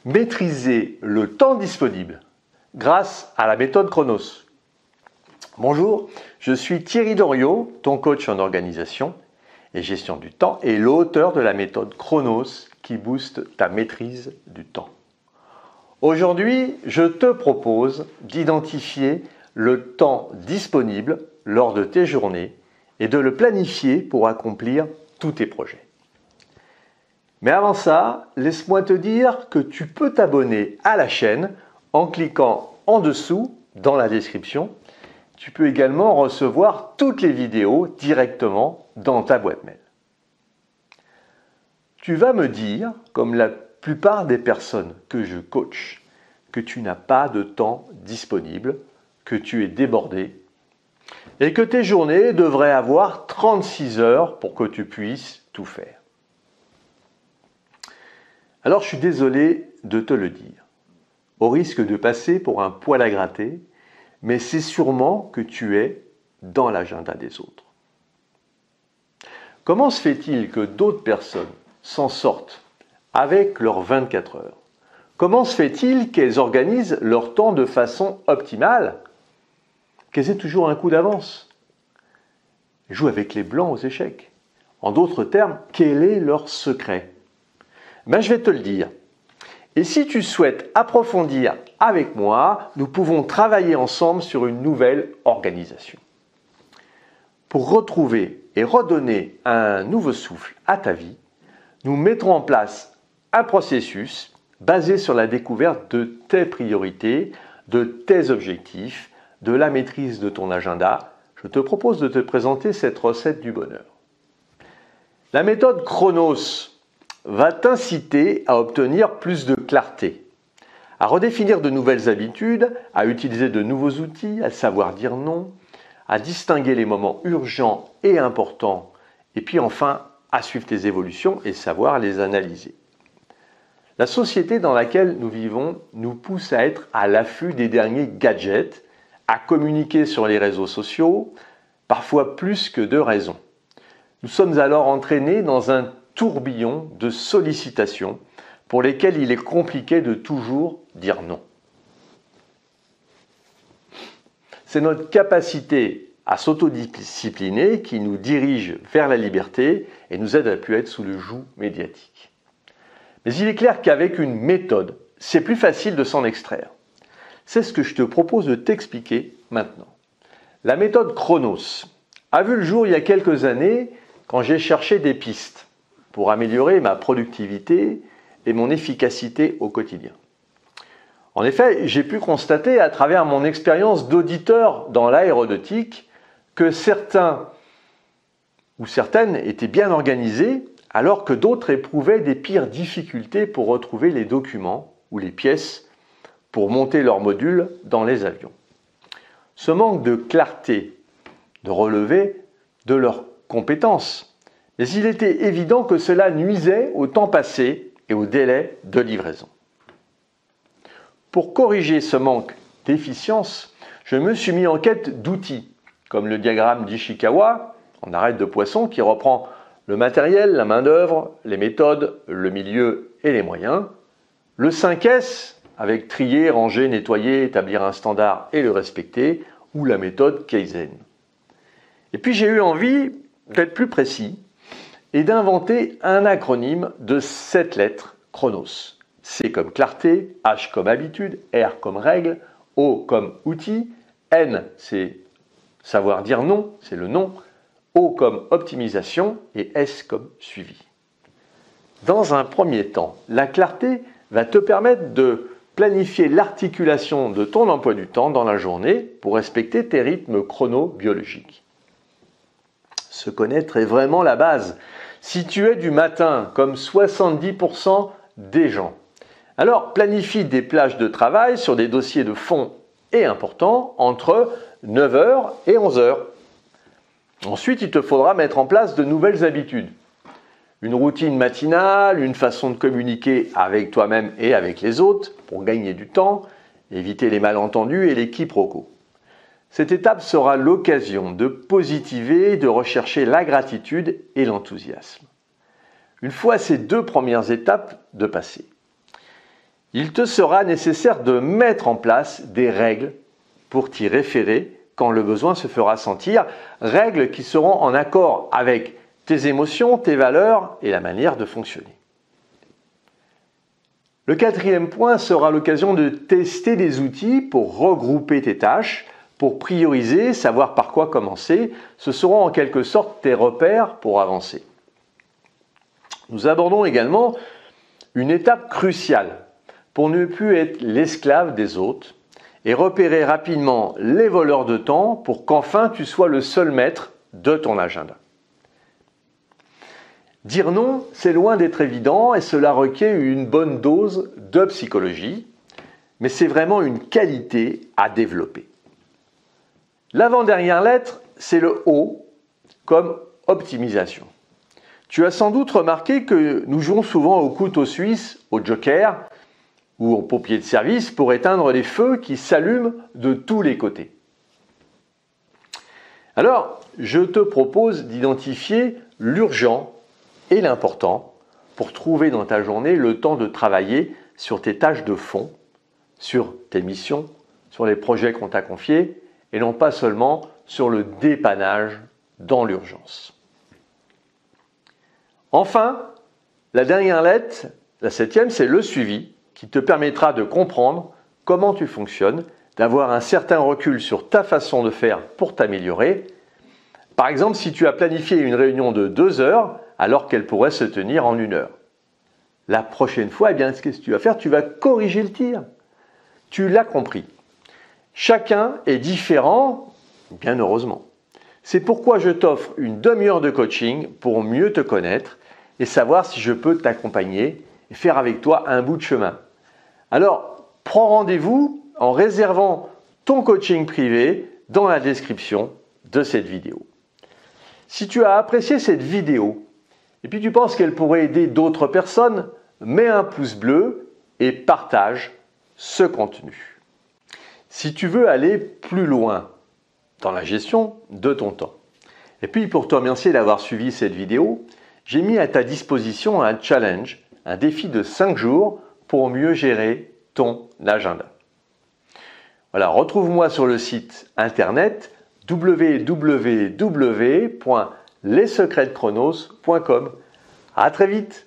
Maîtriser le temps disponible grâce à la méthode Chronos. Bonjour, je suis Thierry Doriot, ton coach en organisation et gestion du temps et l'auteur de la méthode Chronos qui booste ta maîtrise du temps. Aujourd'hui, je te propose d'identifier le temps disponible lors de tes journées et de le planifier pour accomplir tous tes projets. Mais avant ça, laisse-moi te dire que tu peux t'abonner à la chaîne en cliquant en dessous dans la description. Tu peux également recevoir toutes les vidéos directement dans ta boîte mail. Tu vas me dire, comme la plupart des personnes que je coach, que tu n'as pas de temps disponible, que tu es débordé et que tes journées devraient avoir 36 heures pour que tu puisses tout faire. Alors je suis désolé de te le dire, au risque de passer pour un poil à gratter, mais c'est sûrement que tu es dans l'agenda des autres. Comment se fait-il que d'autres personnes s'en sortent avec leurs 24 heures? Comment se fait-il qu'elles organisent leur temps de façon optimale, qu'elles aient toujours un coup d'avance? Elles jouent avec les blancs aux échecs. En d'autres termes, quel est leur secret? Je vais te le dire. Et si tu souhaites approfondir avec moi, nous pouvons travailler ensemble sur une nouvelle organisation. Pour retrouver et redonner un nouveau souffle à ta vie, nous mettrons en place un processus basé sur la découverte de tes priorités, de tes objectifs, de la maîtrise de ton agenda. Je te propose de te présenter cette recette du bonheur. La méthode Chronos va t'inciter à obtenir plus de clarté, à redéfinir de nouvelles habitudes, à utiliser de nouveaux outils, à savoir dire non, à distinguer les moments urgents et importants, et puis enfin à suivre tes évolutions et savoir les analyser. La société dans laquelle nous vivons nous pousse à être à l'affût des derniers gadgets, à communiquer sur les réseaux sociaux, parfois plus que de raison. Nous sommes alors entraînés dans un tourbillon de sollicitations pour lesquelles il est compliqué de toujours dire non. C'est notre capacité à s'autodiscipliner qui nous dirige vers la liberté et nous aide à ne plus être sous le joug médiatique. Mais il est clair qu'avec une méthode, c'est plus facile de s'en extraire. C'est ce que je te propose de t'expliquer maintenant. La méthode Chronos a vu le jour il y a quelques années quand j'ai cherché des pistes pour améliorer ma productivité et mon efficacité au quotidien. En effet, j'ai pu constater à travers mon expérience d'auditeur dans l'aéronautique que certains ou certaines étaient bien organisés alors que d'autres éprouvaient des pires difficultés pour retrouver les documents ou les pièces pour monter leur module dans les avions. Ce manque de clarté de relever de leurs compétences. Mais il était évident que cela nuisait au temps passé et au délai de livraison. Pour corriger ce manque d'efficience, je me suis mis en quête d'outils, comme le diagramme d'Ishikawa, en arête de poisson, qui reprend le matériel, la main-d'œuvre, les méthodes, le milieu et les moyens, le 5S, avec trier, ranger, nettoyer, établir un standard et le respecter, ou la méthode Kaizen. Et puis j'ai eu envie d'être plus précis et d'inventer un acronyme de 7 lettres Chronos. C comme clarté, H comme habitude, R comme règle, O comme outil, N c'est savoir dire non, c'est le non, O comme optimisation et S comme suivi. Dans un premier temps, la clarté va te permettre de planifier l'articulation de ton emploi du temps dans la journée pour respecter tes rythmes chrono-biologiques. Se connaître est vraiment la base. Si tu es du matin, comme 70% des gens, alors planifie des plages de travail sur des dossiers de fond et importants entre 9h et 11h. Ensuite, il te faudra mettre en place de nouvelles habitudes. Une routine matinale, une façon de communiquer avec toi-même et avec les autres pour gagner du temps, éviter les malentendus et les quiproquos. Cette étape sera l'occasion de positiver, de rechercher la gratitude et l'enthousiasme. Une fois ces 2 premières étapes de passées, il te sera nécessaire de mettre en place des règles pour t'y référer quand le besoin se fera sentir, règles qui seront en accord avec tes émotions, tes valeurs et la manière de fonctionner. Le quatrième point sera l'occasion de tester des outils pour regrouper tes tâches, pour prioriser, savoir par quoi commencer. Ce seront en quelque sorte tes repères pour avancer. Nous abordons également une étape cruciale pour ne plus être l'esclave des autres et repérer rapidement les voleurs de temps pour qu'enfin tu sois le seul maître de ton agenda. Dire non, c'est loin d'être évident et cela requiert une bonne dose de psychologie, mais c'est vraiment une qualité à développer. L'avant-dernière lettre, c'est le O, comme optimisation. Tu as sans doute remarqué que nous jouons souvent au couteau suisse, au joker ou au pompier de service pour éteindre les feux qui s'allument de tous les côtés. Alors, je te propose d'identifier l'urgent et l'important pour trouver dans ta journée le temps de travailler sur tes tâches de fond, sur tes missions, sur les projets qu'on t'a confiés et non pas seulement sur le dépannage dans l'urgence. Enfin, la dernière lettre, la 7e, c'est le suivi qui te permettra de comprendre comment tu fonctionnes, d'avoir un certain recul sur ta façon de faire pour t'améliorer. Par exemple, si tu as planifié une réunion de 2 heures, alors qu'elle pourrait se tenir en 1 heure. La prochaine fois, ce que tu vas faire, tu vas corriger le tir. Tu l'as compris. Chacun est différent, bien heureusement. C'est pourquoi je t'offre une demi-heure de coaching pour mieux te connaître et savoir si je peux t'accompagner et faire avec toi un bout de chemin. Alors, prends rendez-vous en réservant ton coaching privé dans la description de cette vidéo. Si tu as apprécié cette vidéo, et puis tu penses qu'elle pourrait aider d'autres personnes, mets un pouce bleu et partage ce contenu. Si tu veux aller plus loin dans la gestion de ton temps, et puis pour te remercier d'avoir suivi cette vidéo, j'ai mis à ta disposition un challenge, un défi de 5 jours pour mieux gérer ton agenda. Voilà, retrouve-moi sur le site internet www.lessecretsdechronos.com. À très vite!